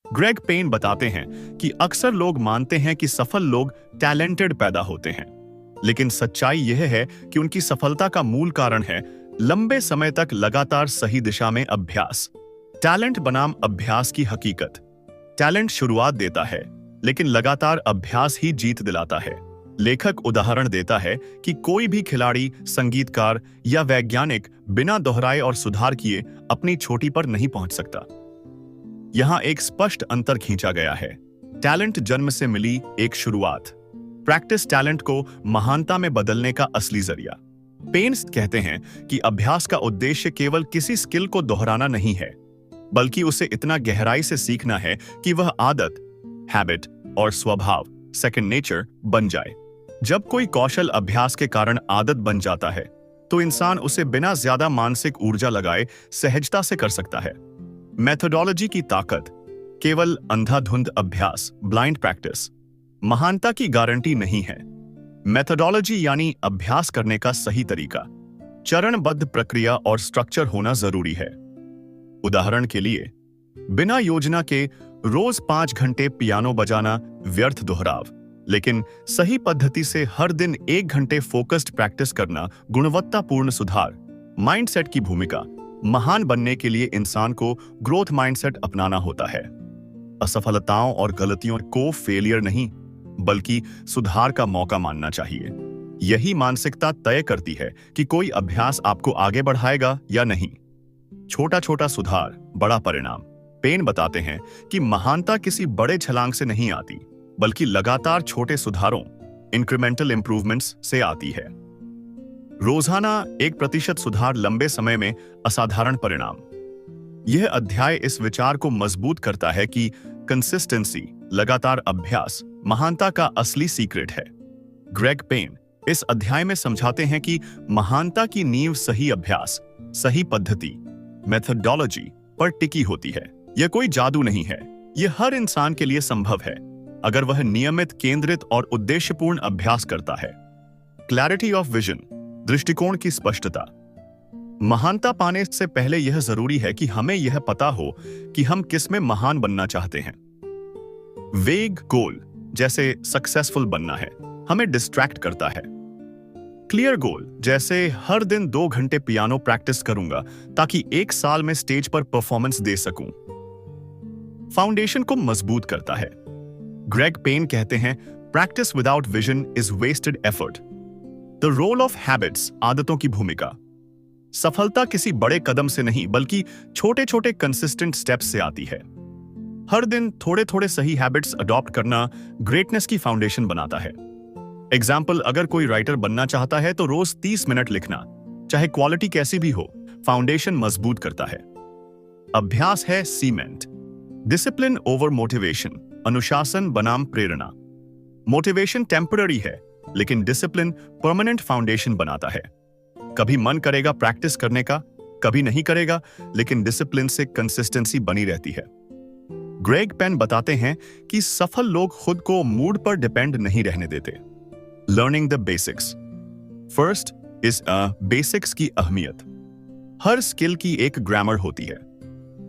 Greg pen बताते हैं कि अक्सर लोग मानते हैं कि सफल लोग टैलेंटेड पैदा होते हैं, लेकिन सच्चाई यह है कि उनकी सफलता का मूल कारण है लंबे समय तक लगातार सही दिशा में अभ्यास। टैलेंट बनाम अभ्यास की हकीकत। टैलेंट शुरुआत देता है, लेकिन लगातार अभ्यास ही जीत दिलाता है। लेखक उदाहरण देता है कि कोई भी खिलाड़ी, संगीतकार या वैज्ञानिक बिना दोहराए और सुधार किए अपनी चोटी पर नहीं पहुंच सकता। यहां एक स्पष्ट अंतर खींचा गया है। टैलेंट जन्म से मिली एक शुरुआत, प्रैक्टिस टैलेंट को महानता में बदलने का असली जरिया। पेन्स कहते हैं कि अभ्यास का उद्देश्य केवल किसी स्किल को दोहराना नहीं है, बल्कि उसे इतना गहराई से सीखना है कि वह आदत, हैबिट और स्वभाव, सेकंड नेचर बन जाए। जब कोई कौशल अभ्यास के कारण आदत बन जाता है, तो इंसान उसे बिना ज्यादा मानसिक ऊर्जा लगाए सहजता से कर सकता है। मेथोडोलॉजी की ताकत। केवल अंधाधुंध अभ्यास, ब्लाइंड प्रैक्टिस, महानता की गारंटी नहीं है। मेथोडोलॉजी यानी अभ्यास करने का सही तरीका, चरणबद्ध प्रक्रिया और स्ट्रक्चर होना जरूरी है। उदाहरण के लिए, बिना योजना के रोज 5 घंटे पियानो बजाना व्यर्थ दोहराव, लेकिन सही पद्धति से हर दिन 1 घंटे फोकस्ड प्रैक्टिस करना गुणवत्तापूर्ण सुधार। माइंडसेट की भूमिका। महान बनने के लिए इंसान को ग्रोथ माइंडसेट अपनाना होता है। असफलताओं और गलतियों को फेलियर नहीं, बल्कि सुधार का मौका मानना चाहिए। यही मानसिकता तय करती है कि कोई अभ्यास आपको आगे बढ़ाएगा या नहीं। छोटा छोटा सुधार, बड़ा परिणाम। पेन बताते हैं कि महानता किसी बड़े छलांग से नहीं आती, बल्कि लगातार छोटे सुधारों, इंक्रीमेंटल इंप्रूवमेंट्स से आती है। रोजाना 1% सुधार, लंबे समय में असाधारण परिणाम। यह अध्याय इस विचार को मजबूत करता है कि कंसिस्टेंसी, लगातार अभ्यास, महानता का असली सीक्रेट है। ग्रेग पेन इस अध्याय में समझाते हैं कि महानता की नींव सही अभ्यास, सही पद्धति, मेथोडोलॉजी पर टिकी होती है। यह कोई जादू नहीं है, यह हर इंसान के लिए संभव है, अगर वह नियमित, केंद्रित और उद्देश्यपूर्ण अभ्यास करता है। क्लैरिटी ऑफ विजन, दृष्टिकोण की स्पष्टता। महानता पाने से पहले यह जरूरी है कि हमें यह पता हो कि हम किस में महान बनना चाहते हैं। वेग गोल, जैसे सक्सेसफुल बनना है, हमें डिस्ट्रैक्ट करता है। क्लियर गोल, जैसे हर दिन 2 घंटे पियानो प्रैक्टिस करूंगा ताकि 1 साल में स्टेज पर परफॉर्मेंस दे सकूं, फाउंडेशन को मजबूत करता है। ग्रेग पेन कहते हैं, practice without vision is wasted effort. The role of habits, आदतों की भूमिका। सफलता किसी बड़े कदम से नहीं, बल्कि छोटे छोटे कंसिस्टेंट स्टेप्स से आती है। हर दिन थोड़े थोड़े सही हैबिट्स अडॉप्ट करना ग्रेटनेस की फाउंडेशन बनाता है। एग्जाम्पल, अगर कोई राइटर बनना चाहता है तो रोज 30 मिनट लिखना, चाहे क्वालिटी कैसी भी हो, फाउंडेशन मजबूत करता है। अभ्यास है सीमेंट। डिसिप्लिन ओवर मोटिवेशन, अनुशासन बनाम प्रेरणा। मोटिवेशन टेम्पररी है, लेकिन डिसिप्लिन परमानेंट फाउंडेशन बनाता है। कभी मन करेगा प्रैक्टिस करने का, कभी नहीं करेगा, लेकिन डिसिप्लिन से कंसिस्टेंसी बनी रहती है। ग्रेग पेन बताते हैं कि सफल लोग खुद को मूड पर डिपेंड नहीं रहने देते। Learning the basics. First is basics की अहमियत। हर स्किल की एक ग्रामर होती है।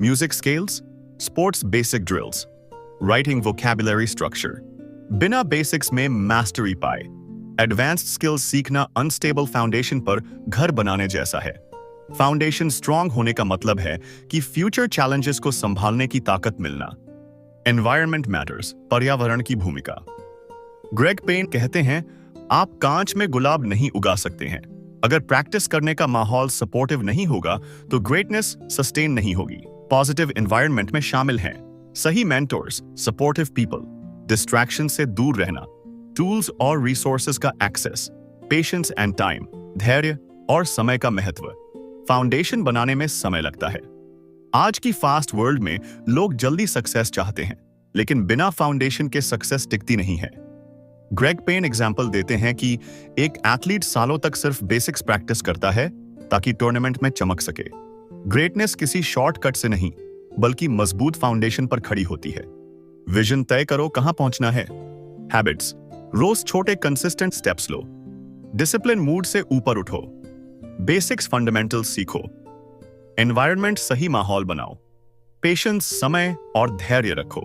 Music scales, sports basic drills, writing vocabulary structure. बिना बेसिक्स में मास्टरी पाए। एडवांस्ड स्किल्स सीखना अनस्टेबल फाउंडेशन पर घर बनाने जैसा है। फाउंडेशन स्ट्रांग होने का मतलब है कि फ्यूचर चैलेंजेस को संभालने की ताकत मिलना। एनवायरनमेंट मैटर्स, पर्यावरण की भूमिका। ग्रेग पेन कहते हैं, आप कांच में गुलाब नहीं उगा सकते हैं। अगर प्रैक्टिस करने का माहौल सपोर्टिव नहीं होगा तो ग्रेटनेस सस्टेन नहीं होगी। पॉजिटिव एनवायरनमेंट में शामिल हैं सही मेंटर्स, सपोर्टिव पीपल, डिस्ट्रैक्शन से दूर रहना, टूल्स और रिसोर्सेज का एक्सेस, पेशेंस एंड टाइम, धैर्य और समय का महत्व। फाउंडेशन बनाने में समय लगता है। आज की फास्ट वर्ल्ड में लोग जल्दी सक्सेस चाहते हैं, लेकिन बिना फाउंडेशन के सक्सेस टिकती नहीं है। ग्रेग पेन एग्जाम्पल देते हैं कि एक एथलीट सालों तक सिर्फ बेसिक्स प्रैक्टिस करता है ताकि टूर्नामेंट में चमक सके। ग्रेटनेस किसी शॉर्टकट से नहीं, बल्कि मजबूत फाउंडेशन पर खड़ी होती है। विजन तय करो, कहां पहुंचना है। हैबिट्स, रोज छोटे कंसिस्टेंट स्टेप्स लो। डिसिप्लिन, मूड से ऊपर उठो। बेसिक्स फंडामेंटल्स सीखो। एनवायरनमेंट, सही माहौल बनाओ। पेशेंस, समय और धैर्य रखो।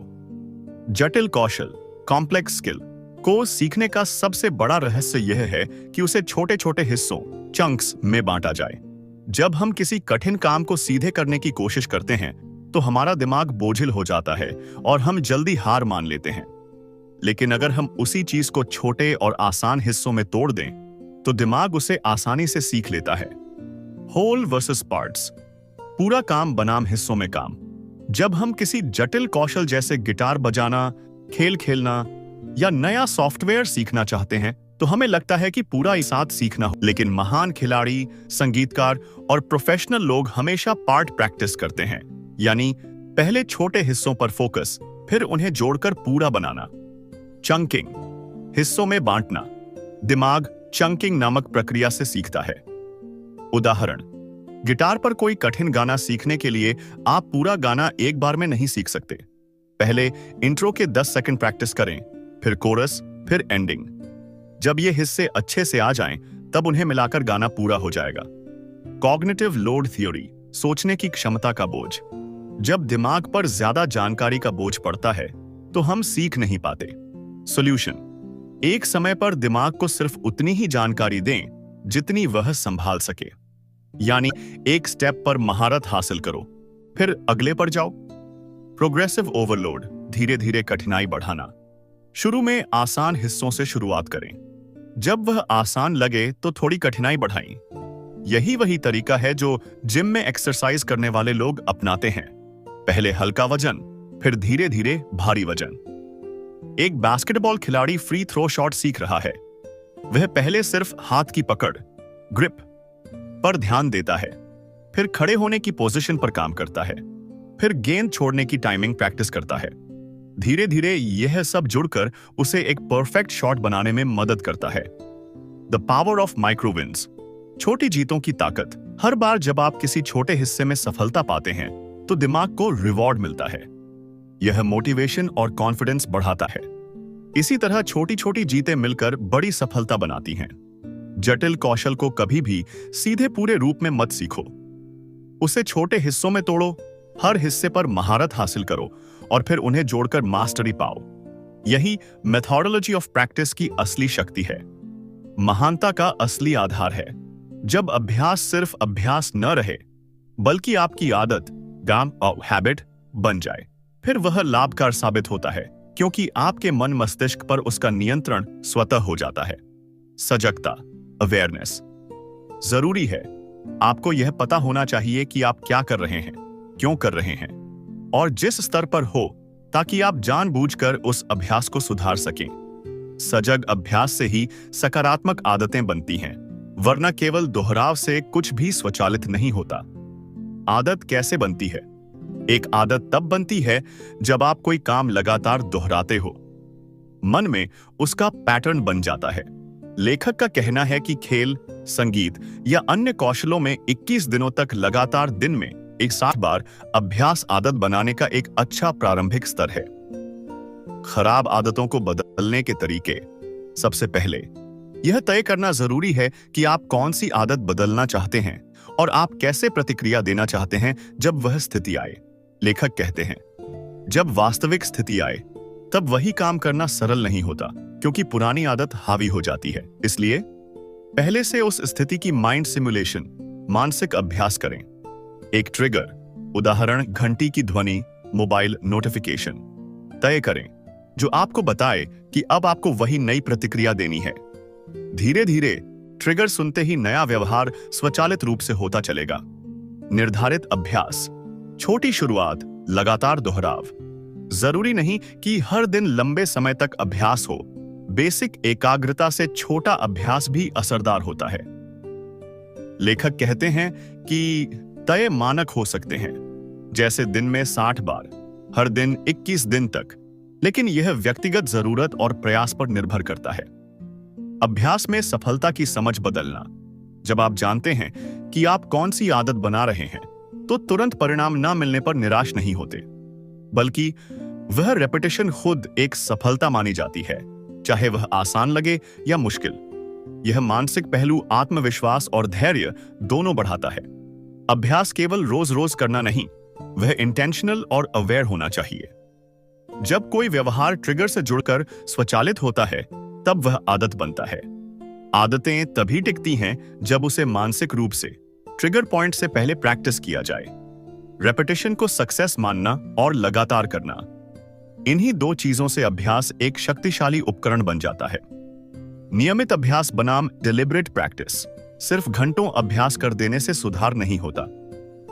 जटिल कौशल, कॉम्प्लेक्स स्किल को सीखने का सबसे बड़ा रहस्य यह है कि उसे छोटे छोटे हिस्सों, चंक्स में बांटा जाए। जब हम किसी कठिन काम को सीधे करने की कोशिश करते हैं तो हमारा दिमाग बोझिल हो जाता है और हम जल्दी हार मान लेते हैं। लेकिन अगर हम उसी चीज को छोटे और आसान हिस्सों में तोड़ दें तो दिमाग उसे आसानी से सीख लेता है। होल वर्सेस पार्ट्स, पूरा काम बनाम हिस्सों में काम। जब हम किसी जटिल कौशल जैसे गिटार बजाना, खेल खेलना या नया सॉफ्टवेयर सीखना चाहते हैं तो हमें लगता है कि पूरा एक साथ सीखना हो। लेकिन महान खिलाड़ी, संगीतकार और प्रोफेशनल लोग हमेशा पार्ट प्रैक्टिस करते हैं, यानी पहले छोटे हिस्सों पर फोकस, फिर उन्हें जोड़कर पूरा बनाना। चंकिंग, हिस्सों में बांटना। दिमाग चंकिंग नामक प्रक्रिया से सीखता है। उदाहरण, गिटार पर कोई कठिन गाना सीखने के लिए आप पूरा गाना एक बार में नहीं सीख सकते। पहले इंट्रो के 10 सेकंड प्रैक्टिस करें, फिर कोरस, फिर एंडिंग। जब ये हिस्से अच्छे से आ जाएं, तब उन्हें मिलाकर गाना पूरा हो जाएगा। कॉग्निटिव लोड थ्योरी, सोचने की क्षमता का बोझ। जब दिमाग पर ज्यादा जानकारी का बोझ पड़ता है तो हम सीख नहीं पाते। सॉल्यूशन, एक समय पर दिमाग को सिर्फ उतनी ही जानकारी दें जितनी वह संभाल सके, यानी एक स्टेप पर महारत हासिल करो, फिर अगले पर जाओ। प्रोग्रेसिव ओवरलोड, धीरे धीरे कठिनाई बढ़ाना। शुरू में आसान हिस्सों से शुरुआत करें, जब वह आसान लगे तो थोड़ी कठिनाई बढ़ाएं। यही वही तरीका है जो जिम में एक्सरसाइज करने वाले लोग अपनाते हैं। पहले हल्का वजन, फिर धीरे धीरे भारी वजन। एक बास्केटबॉल खिलाड़ी फ्री थ्रो शॉट सीख रहा है। वह पहले सिर्फ हाथ की पकड़, ग्रिप पर ध्यान देता है, फिर खड़े होने की पोजीशन पर काम करता है, फिर गेंद छोड़ने की टाइमिंग प्रैक्टिस करता है। धीरे धीरे यह सब जुड़कर उसे एक परफेक्ट शॉट बनाने में मदद करता है। The power of micro wins, छोटी जीतों की ताकत। हर बार जब आप किसी छोटे हिस्से में सफलता पाते हैं तो दिमाग को रिवॉर्ड मिलता है। यह मोटिवेशन और कॉन्फिडेंस बढ़ाता है। इसी तरह छोटी छोटी जीतें मिलकर बड़ी सफलता बनाती हैं। जटिल कौशल को कभी भी सीधे पूरे रूप में मत सीखो, उसे छोटे हिस्सों में तोड़ो, हर हिस्से पर महारत हासिल करो और फिर उन्हें जोड़कर मास्टरी पाओ। यही मेथोडोलॉजी ऑफ प्रैक्टिस की असली शक्ति है, महानता का असली आधार है। जब अभ्यास सिर्फ अभ्यास न रहे बल्कि आपकी आदत, काम और हैबिट बन जाए, फिर वह लाभकारी साबित होता है, क्योंकि आपके मन मस्तिष्क पर उसका नियंत्रण स्वतः हो जाता है। सजगता, अवेयरनेस जरूरी है। आपको यह पता होना चाहिए कि आप क्या कर रहे हैं, क्यों कर रहे हैं और जिस स्तर पर हो, ताकि आप जानबूझकर उस अभ्यास को सुधार सकें। सजग अभ्यास से ही सकारात्मक आदतें बनती हैं, वरना केवल दोहराव से कुछ भी स्वचालित नहीं होता। आदत कैसे बनती है? एक आदत तब बनती है जब आप कोई काम लगातार दोहराते हो, मन में उसका पैटर्न बन जाता है। लेखक का कहना है कि खेल, संगीत या अन्य कौशलों में 21 दिनों तक लगातार दिन में 60 बार अभ्यास आदत बनाने का एक अच्छा प्रारंभिक स्तर है। खराब आदतों को बदलने के तरीके। सबसे पहले यह तय करना जरूरी है कि आप कौन सी आदत बदलना चाहते हैं और आप कैसे प्रतिक्रिया देना चाहते हैं जब वह स्थिति आए। लेखक कहते हैं, जब वास्तविक स्थिति आए तब वही काम करना सरल नहीं होता, क्योंकि पुरानी आदत हावी हो जाती है। इसलिए पहले से उस स्थिति की माइंड सिमुलेशन, मानसिक अभ्यास करें। एक ट्रिगर, उदाहरण घंटी की ध्वनि, मोबाइल नोटिफिकेशन तय करें जो आपको बताए कि अब आपको वही नई प्रतिक्रिया देनी है। धीरे धीरे ट्रिगर सुनते ही नया व्यवहार स्वचालित रूप से होता चलेगा। निर्धारित अभ्यास, छोटी शुरुआत, लगातार दोहराव। जरूरी नहीं कि हर दिन लंबे समय तक अभ्यास हो, बेसिक एकाग्रता से छोटा अभ्यास भी असरदार होता है। लेखक कहते हैं कि तय मानक हो सकते हैं, जैसे दिन में 60 बार, हर दिन 21 दिन तक, लेकिन यह व्यक्तिगत जरूरत और प्रयास पर निर्भर करता है। अभ्यास में सफलता की समझ बदलना। जब आप जानते हैं कि आप कौन सी आदत बना रहे हैं तो तुरंत परिणाम न मिलने पर निराश नहीं होते, बल्कि वह रेपिटेशन खुद एक सफलता मानी जाती है, चाहे वह आसान लगे या मुश्किल। यह मानसिक पहलू आत्मविश्वास और धैर्य दोनों बढ़ाता है। अभ्यास केवल रोज रोज करना नहीं, वह इंटेंशनल और अवेयर होना चाहिए। जब कोई व्यवहार ट्रिगर से जुड़कर स्वचालित होता है, तब वह आदत बनता है। आदतें तभी टिकती हैं जब उसे मानसिक रूप से ट्रिगर पॉइंट से पहले प्रैक्टिस किया जाए। रेपिटेशन को सक्सेस मानना और लगातार करना, इन्हीं दो चीजों से अभ्यास एक शक्तिशाली उपकरण बन जाता है। नियमित अभ्यास बनाम डिलिबरेट प्रैक्टिस सिर्फ घंटों अभ्यास कर देने से सुधार नहीं होता।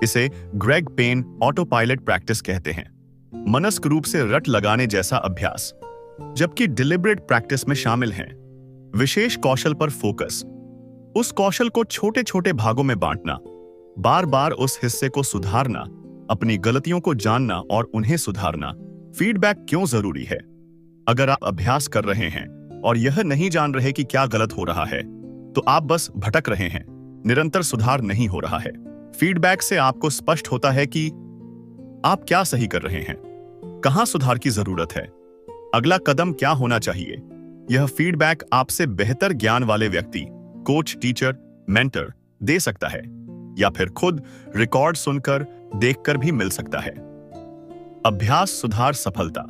इसे Greg Penn autopilot practice कहते हैं, मनस्क रूप से रट लगाने जैसा अभ्यास। जबकि डिलिबरेट प्रैक्टिस में शामिल हैं विशेष कौशल पर फोकस, उस कौशल को छोटे छोटे भागों में बांटना, बार बार उस हिस्से को सुधारना, अपनी गलतियों को जानना और उन्हें सुधारना। फीडबैक क्यों जरूरी है? अगर आप अभ्यास कर रहे हैं और यह नहीं जान रहे कि क्या गलत हो रहा है, तो आप बस भटक रहे हैं, निरंतर सुधार नहीं हो रहा है। फीडबैक से आपको स्पष्ट होता है कि आप क्या सही कर रहे हैं, कहां सुधार की जरूरत है, अगला कदम क्या होना चाहिए। यह फीडबैक आपसे बेहतर ज्ञान वाले व्यक्ति, कोच, टीचर, मेंटर दे सकता है, या फिर खुद रिकॉर्ड सुनकर, देखकर भी मिल सकता है। अभ्यास, सुधार, सफलता।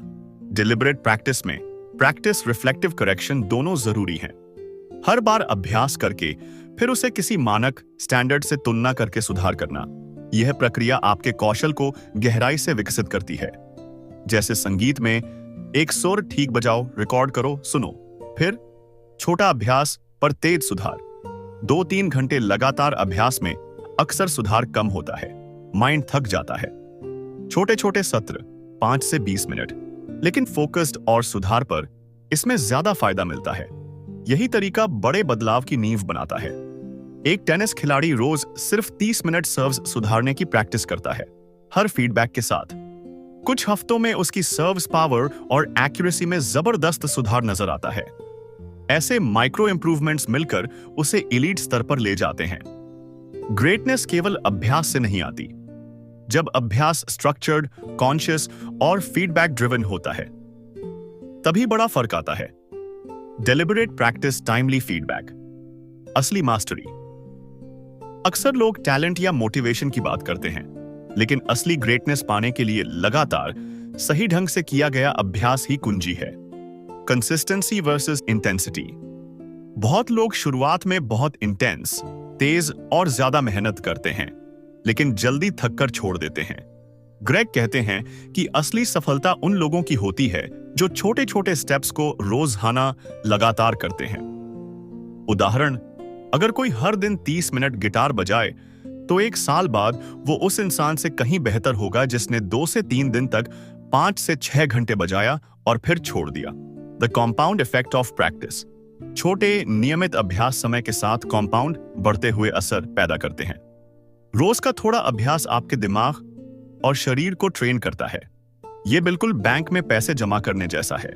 डिलिबरेट प्रैक्टिस में प्रैक्टिस, रिफ्लेक्टिव करेक्शन दोनों जरूरी हैं। हर बार अभ्यास करके फिर उसे किसी मानक स्टैंडर्ड से तुलना करके सुधार करना, यह प्रक्रिया आपके कौशल को गहराई से विकसित करती है। जैसे संगीत में एक सुर ठीक बजाओ, रिकॉर्ड करो, सुनो, फिर छोटा अभ्यास पर तेज सुधार। 2-3 घंटे लगातार अभ्यास में अक्सर सुधार कम होता है, माइंड थक जाता है। छोटे छोटे सत्र 5 से 20 मिनट, लेकिन फोकस्ड और सुधार पर इसमें ज्यादा फायदा मिलता है। यही तरीका बड़े बदलाव की नींव बनाता है। एक टेनिस खिलाड़ी रोज सिर्फ 30 मिनट सर्व्स सुधारने की प्रैक्टिस करता है। हर फीडबैक के साथ कुछ हफ्तों में उसकी सर्व्स पावर और एक्यूरेसी में जबरदस्त सुधार नजर आता है। ऐसे माइक्रो इंप्रूवमेंट्स मिलकर उसे एलीट स्तर पर ले जाते हैं। ग्रेटनेस केवल अभ्यास से नहीं आती। जब अभ्यास स्ट्रक्चर्ड, कॉन्शियस और फीडबैक ड्रिवन होता है, तभी बड़ा फर्क आता है। डेलिबरेट प्रैक्टिस, टाइमली फीडबैक, असली मास्टरी। अक्सर लोग टैलेंट या मोटिवेशन की बात करते हैं, लेकिन असली ग्रेटनेस पाने के लिए लगातार सही ढंग से किया गया अभ्यास ही कुंजी है। Consistency versus intensity. बहुत लोग शुरुआत में बहुत इंटेंस, तेज और ज्यादा मेहनत करते हैं, लेकिन जल्दी थककर छोड़ देते हैं। ग्रेग कहते हैं कि असली सफलता उन लोगों की होती है जो छोटे छोटे स्टेप्स को रोजाना लगातार करते हैं। उदाहरण, अगर कोई हर दिन 30 मिनट गिटार बजाए, तो 1 साल बाद वो उस इंसान से कहीं बेहतर होगा जिसने 2 से 3 दिन तक 5 से 6 घंटे बजाया और फिर छोड़ दिया। The compound effect of practice. छोटे नियमित अभ्यास समय के साथ कॉम्पाउंड बढ़ते हुए असर पैदा करते हैं। रोज का थोड़ा अभ्यास आपके दिमाग और शरीर को ट्रेन करता है। यह बिल्कुल बैंक में पैसे जमा करने जैसा है।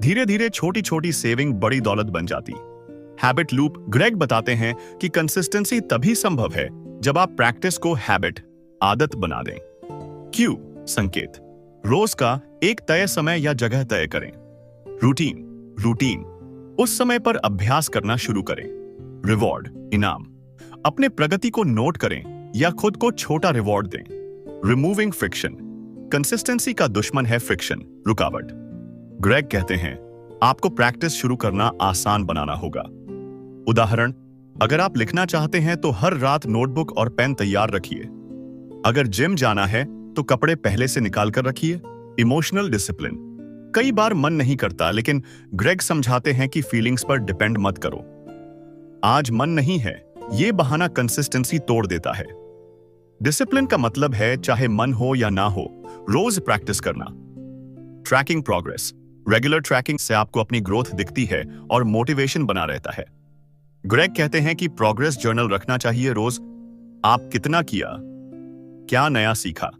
धीरे धीरे छोटी छोटी सेविंग बड़ी दौलत बन जाती। Habit loop. ग्रेग बताते हैं कि कंसिस्टेंसी तभी संभव है जब आप प्रैक्टिस को हैबिट, आदत बना दें। क्यू, संकेत। रोज का एक तय समय या जगह तय करें। रूटीन। उस समय पर अभ्यास करना शुरू करें। रिवॉर्ड, इनाम। अपने प्रगति को नोट करें या खुद को छोटा रिवॉर्ड दें। Removing friction. कंसिस्टेंसी का दुश्मन है फ्रिक्शन, रुकावट। ग्रेग कहते हैं आपको प्रैक्टिस शुरू करना आसान बनाना होगा। उदाहरण, अगर आप लिखना चाहते हैं तो हर रात नोटबुक और पेन तैयार रखिए। अगर जिम जाना है तो कपड़े पहले से निकाल कर रखिए। Emotional discipline. कई बार मन नहीं करता, लेकिन ग्रेग समझाते हैं कि फीलिंग्स पर डिपेंड मत करो। आज मन नहीं है, यह बहाना कंसिस्टेंसी तोड़ देता है। डिसिप्लिन का मतलब है चाहे मन हो या ना हो, रोज प्रैक्टिस करना। Tracking progress. रेगुलर ट्रैकिंग से आपको अपनी ग्रोथ दिखती है और मोटिवेशन बना रहता है। ग्रेग कहते हैं कि प्रोग्रेस जर्नल रखना चाहिए रोज। आप कितना किया, क्या नया सीखा,